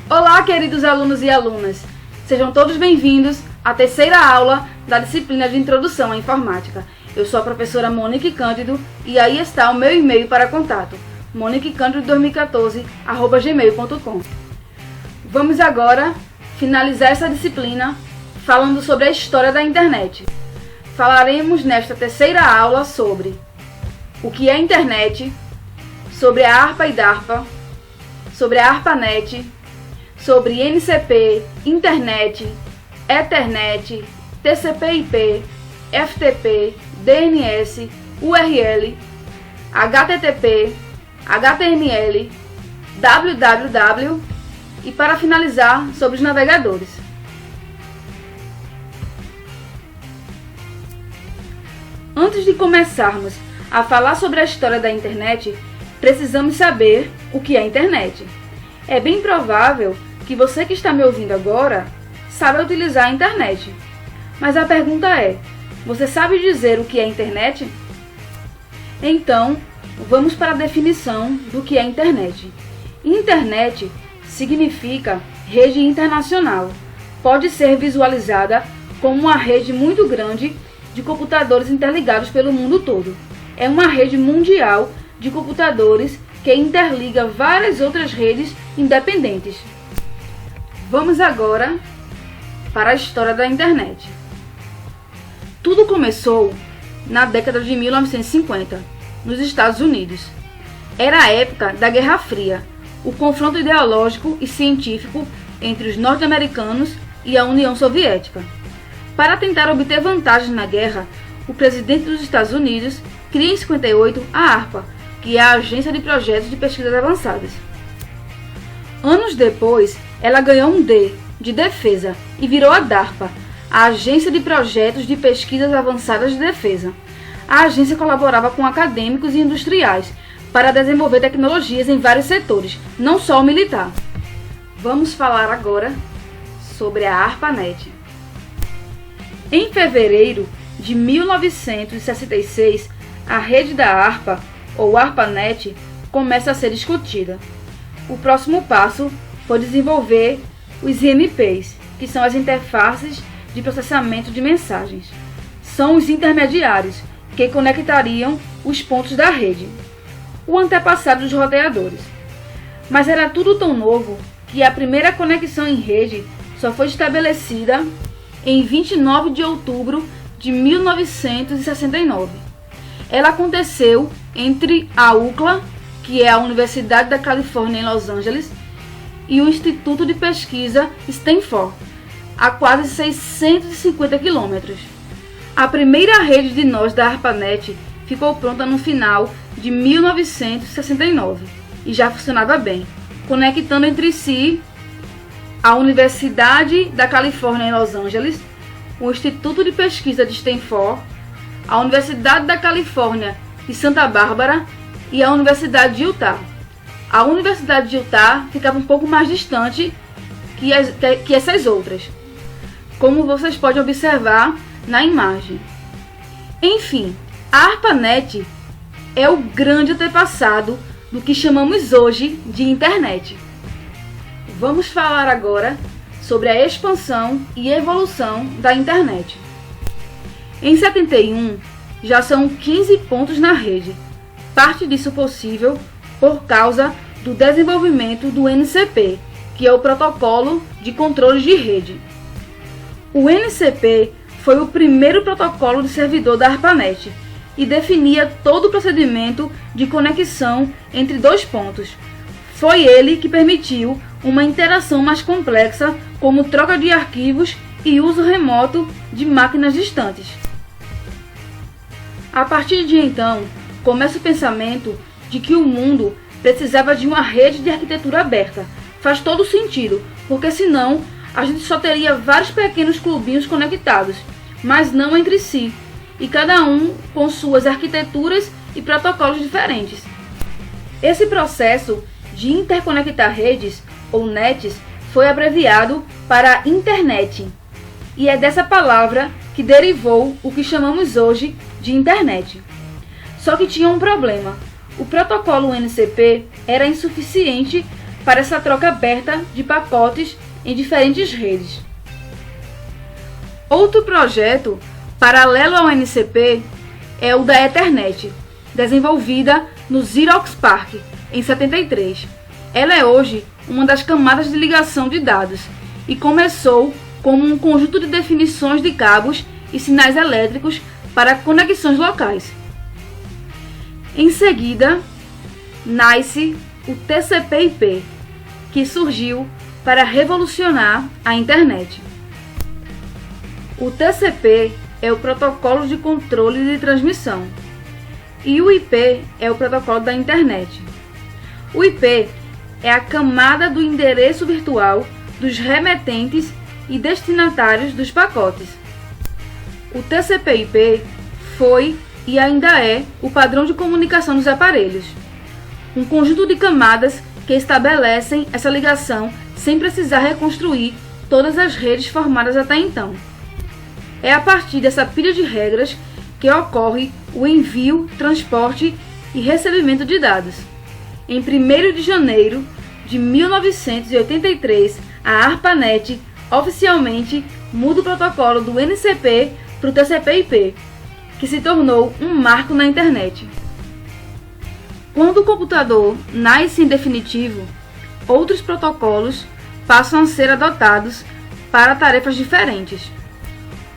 Olá, queridos alunos e alunas! Sejam todos bem-vindos à terceira aula da disciplina de Introdução à Informática. Eu sou a professora Monique Cândido e aí está o meu e-mail para contato, moniquecandido2014@gmail.com. Vamos agora finalizar essa disciplina falando sobre a história da internet. Falaremos nesta terceira aula sobre o que é a internet, sobre a ARPA e DARPA, sobre a ARPANET, sobre NCP, Internet, Ethernet, TCP/IP, FTP, DNS, URL, HTTP, HTML, www e, para finalizar, sobre os navegadores. Antes de começarmos a falar sobre a história da internet, precisamos saber o que é a internet. É bem provável que você que está me ouvindo agora saiba utilizar a internet. Mas a pergunta é, você sabe dizer o que é internet? Então, vamos para a definição do que é internet. Internet significa rede internacional. Pode ser visualizada como uma rede muito grande de computadores interligados pelo mundo todo. É uma rede mundial de computadores que interliga várias outras redes independentes. Vamos agora para a história da internet. Tudo começou na década de 1950, nos Estados Unidos. Era a época da Guerra Fria, o confronto ideológico e científico entre os norte-americanos e a União Soviética. Para tentar obter vantagens na guerra, o presidente dos Estados Unidos cria em 58 a ARPA, que é a Agência de Projetos de Pesquisas Avançadas. Anos depois, ela ganhou um D, de Defesa, e virou a DARPA, a Agência de Projetos de Pesquisas Avançadas de Defesa. A agência colaborava com acadêmicos e industriais para desenvolver tecnologias em vários setores, não só o militar. Vamos falar agora sobre a ARPANET. Em fevereiro de 1966, a rede da ARPA, ou ARPANET, começa a ser discutida. O próximo passo foi desenvolver os IMPs, que são as interfaces de processamento de mensagens. São os intermediários que conectariam os pontos da rede, o antepassado dos roteadores. Mas era tudo tão novo que a primeira conexão em rede só foi estabelecida em 29 de outubro de 1969. Ela aconteceu entre a UCLA, que é a Universidade da Califórnia em Los Angeles, e o Instituto de Pesquisa Stanford, a quase 650 quilômetros. A primeira rede de nós da ARPANET ficou pronta no final de 1969 e já funcionava bem, conectando entre si a Universidade da Califórnia em Los Angeles, o Instituto de Pesquisa de Stanford, a Universidade da Califórnia de Santa Bárbara e a Universidade de Utah. A Universidade de Utah ficava um pouco mais distante que essas outras, como vocês podem observar na imagem. Enfim, a ARPANET é o grande antepassado do que chamamos hoje de internet. Vamos falar agora sobre a expansão e evolução da internet. Em 71, já são 15 pontos na rede. Parte disso possível por causa do desenvolvimento do NCP, que é o Protocolo de Controle de Rede. O NCP foi o primeiro protocolo de servidor da ARPANET e definia todo o procedimento de conexão entre dois pontos. Foi ele que permitiu uma interação mais complexa, como troca de arquivos e uso remoto de máquinas distantes. A partir de então, começa o pensamento de que o mundo precisava de uma rede de arquitetura aberta. Faz todo sentido, porque senão a gente só teria vários pequenos clubinhos conectados, mas não entre si, e cada um com suas arquiteturas e protocolos diferentes. Esse processo de interconectar redes, ou nets, foi abreviado para Internet, e é dessa palavra que derivou o que chamamos hoje de internet. Só que tinha um problema. O protocolo NCP era insuficiente para essa troca aberta de pacotes em diferentes redes. Outro projeto, paralelo ao NCP, é o da Ethernet, desenvolvida no Xerox PARC, em 73. Ela é hoje uma das camadas de ligação de dados e começou como um conjunto de definições de cabos e sinais elétricos para conexões locais. Em seguida, nasce o TCP/IP, que surgiu para revolucionar a internet. O TCP é o protocolo de controle de transmissão e o IP é o protocolo da internet. O IP é a camada do endereço virtual dos remetentes e destinatários dos pacotes. O TCP/IP foi e ainda é o padrão de comunicação dos aparelhos, um conjunto de camadas que estabelecem essa ligação sem precisar reconstruir todas as redes formadas até então. É a partir dessa pilha de regras que ocorre o envio, transporte e recebimento de dados. Em 1º de janeiro de 1983, a ARPANET oficialmente muda o protocolo do NCP para o TCP/IP, que se tornou um marco na internet. Quando o computador nasce em definitivo, outros protocolos passam a ser adotados para tarefas diferentes.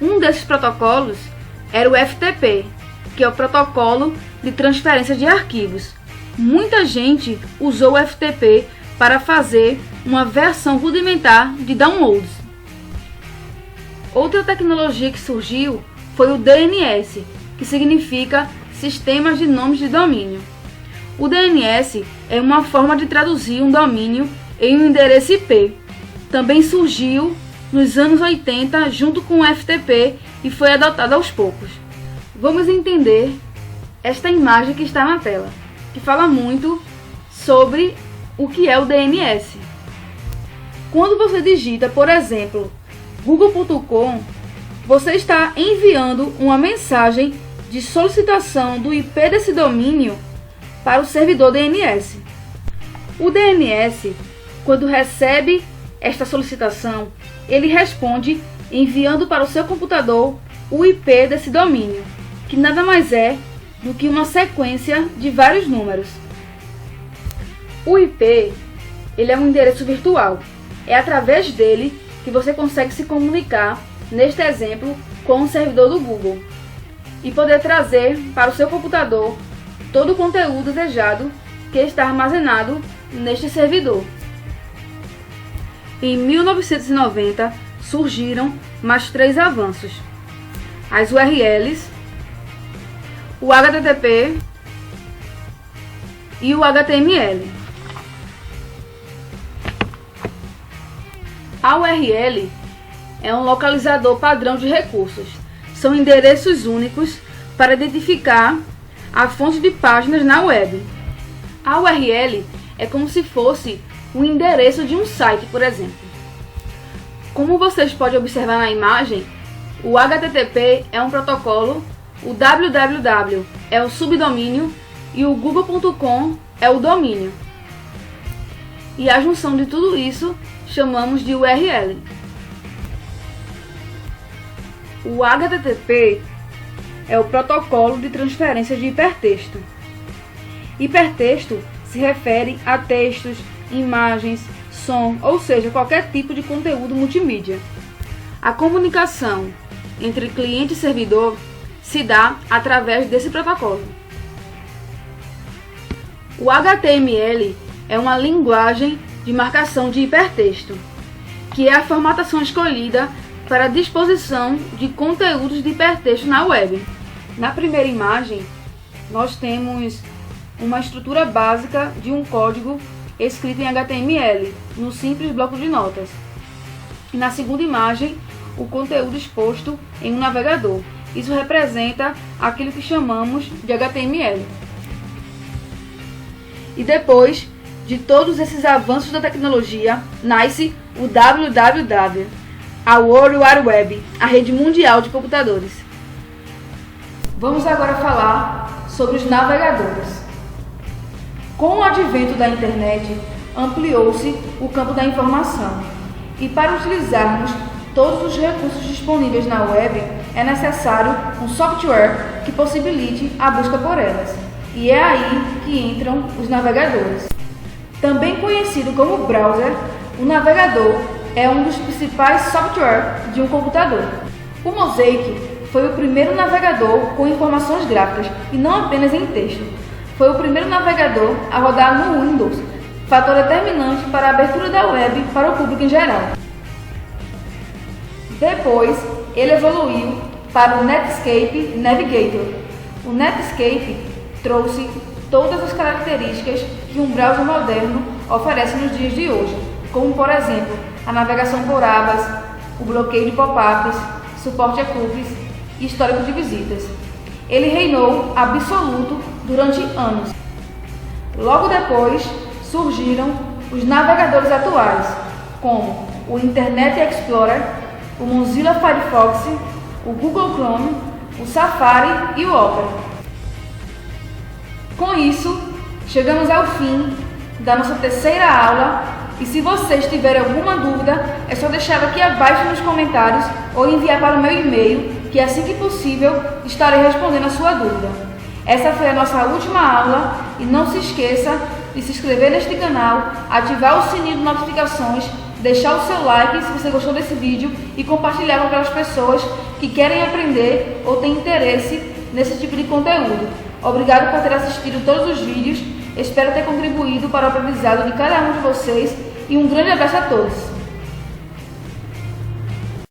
Um desses protocolos era o FTP, que é o protocolo de transferência de arquivos. Muita gente usou o FTP para fazer uma versão rudimentar de downloads. Outra tecnologia que surgiu foi o DNS, que significa Sistemas de Nomes de Domínio. O DNS é uma forma de traduzir um domínio em um endereço IP. Também surgiu nos anos 80 junto com o FTP e foi adotado aos poucos. Vamos entender esta imagem que está na tela, que fala muito sobre o que é o DNS. Quando você digita, por exemplo, google.com, você está enviando uma mensagem de solicitação do IP desse domínio para o servidor DNS. O DNS, quando recebe esta solicitação, ele responde enviando para o seu computador o IP desse domínio, que nada mais é do que uma sequência de vários números. O IP, ele é um endereço virtual. É através dele que você consegue se comunicar, neste exemplo, com o servidor do Google e poder trazer para o seu computador todo o conteúdo desejado que está armazenado neste servidor. Em 1990, surgiram mais 3 avanços: as URLs, o HTTP e o HTML. A URL é um localizador padrão de recursos. São endereços únicos para identificar a fonte de páginas na web. A URL é como se fosse o endereço de um site, por exemplo. Como vocês podem observar na imagem, o HTTP é um protocolo, o www é o subdomínio e o google.com é o domínio. E a junção de tudo isso chamamos de URL. O HTTP é o protocolo de transferência de hipertexto. Hipertexto se refere a textos, imagens, som, ou seja, qualquer tipo de conteúdo multimídia. A comunicação entre cliente e servidor se dá através desse protocolo. O HTML é uma linguagem de marcação de hipertexto, que é a formatação escolhida para a disposição de conteúdos de hipertexto na web. Na primeira imagem, nós temos uma estrutura básica de um código escrito em HTML, no simples bloco de notas. E na segunda imagem, o conteúdo exposto em um navegador. Isso representa aquilo que chamamos de HTML. E depois de todos esses avanços da tecnologia, nasce o WWW, a World Wide Web, a rede mundial de computadores. Vamos agora falar sobre os navegadores. Com o advento da internet, ampliou-se o campo da informação. E para utilizarmos todos os recursos disponíveis na web, é necessário um software que possibilite a busca por elas. E é aí que entram os navegadores. Também conhecido como browser, o navegador é um dos principais softwares de um computador. O Mosaic foi o primeiro navegador com informações gráficas e não apenas em texto. Foi o primeiro navegador a rodar no Windows, fator determinante para a abertura da web para o público em geral. Depois, ele evoluiu para o Netscape Navigator. O Netscape trouxe todas as características que um browser moderno oferece nos dias de hoje, como, por exemplo, a navegação por abas, o bloqueio de pop-ups, suporte a cookies e histórico de visitas. Ele reinou absoluto durante anos. Logo depois, surgiram os navegadores atuais, como o Internet Explorer, o Mozilla Firefox, o Google Chrome, o Safari e o Opera. Com isso, chegamos ao fim da nossa terceira aula e se vocês tiverem alguma dúvida, é só deixar aqui abaixo nos comentários ou enviar para o meu e-mail, que assim que possível estarei respondendo a sua dúvida. Essa foi a nossa última aula e não se esqueça de se inscrever neste canal, ativar o sininho de notificações, deixar o seu like se você gostou desse vídeo e compartilhar com aquelas pessoas que querem aprender ou têm interesse nesse tipo de conteúdo. Obrigado por ter assistido todos os vídeos, espero ter contribuído para o aprendizado de cada um de vocês e um grande abraço a todos!